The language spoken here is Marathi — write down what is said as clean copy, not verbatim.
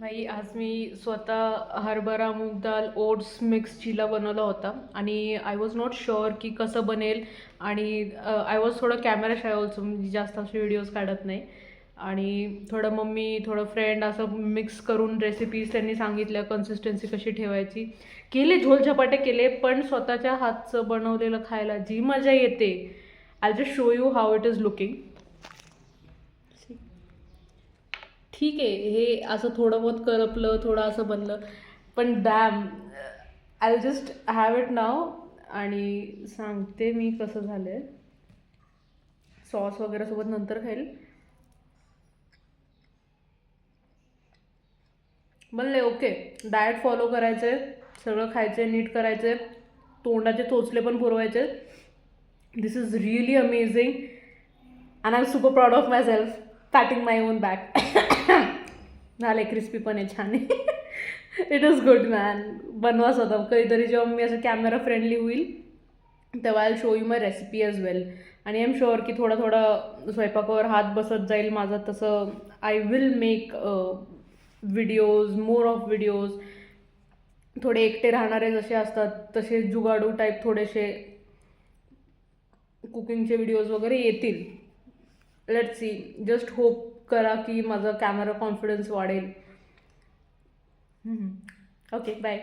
भाई आज मी स्वतः हरभरा मूग दाल ओट्स मिक्स चिला बनवला होता आणि आय वॉज नॉट शुअर की कसं बनेल. आणि आय वॉज थोडं कॅमेरा शाय ऑल्सो, म्हणजे जास्त असे व्हिडिओज काढत नाही. आणि थोडं मम्मी थोडं फ्रेंड असं मिक्स करून रेसिपीज त्यांनी सांगितल्या, कन्सिस्टन्सी कशी ठेवायची. केले झोल झपाटे केले, पण स्वतःच्या हातचं बनवलेलं खायला जी मजा येते, I just show you how it is looking. ठीक आहे, हे असं थोडं बहुत करपलं, थोडं असं बनलं, पण dam I just have it नाव. आणि सांगते मी कसं झालं आहे. सॉस वगैरे सोबत नंतर खाईल. बनले ओके. डाएट फॉलो करायचे, सगळं खायचे, नीट करायचे, तोंडाचे चोचले पण पुरवायचे. This is really amazing and I am super proud of my self, patting my own back. झाले, क्रिस्पी पण आहे, छान आहे. It is good man. बनवा स्वतः कधीतरी, जेव्हा मी असं कॅमेरा फ्रेंडली होईल तेव्हा I show you my recipe as well. आणि आय एम शुअर की थोडा थोडा स्वयंपाकावर हात बसत जाईल माझा, तसं I will make videos, more of videos. थोडे एकटे राहणारे जसे असतात तसे जुगाडू टाईप थोडेसे कुकिंगचे व्हिडिओज वगैरे येतील. लेट्स सी, जस्ट होप करा की माझा कॅमेरा कॉन्फिडन्स वाढेल. Okay, bye.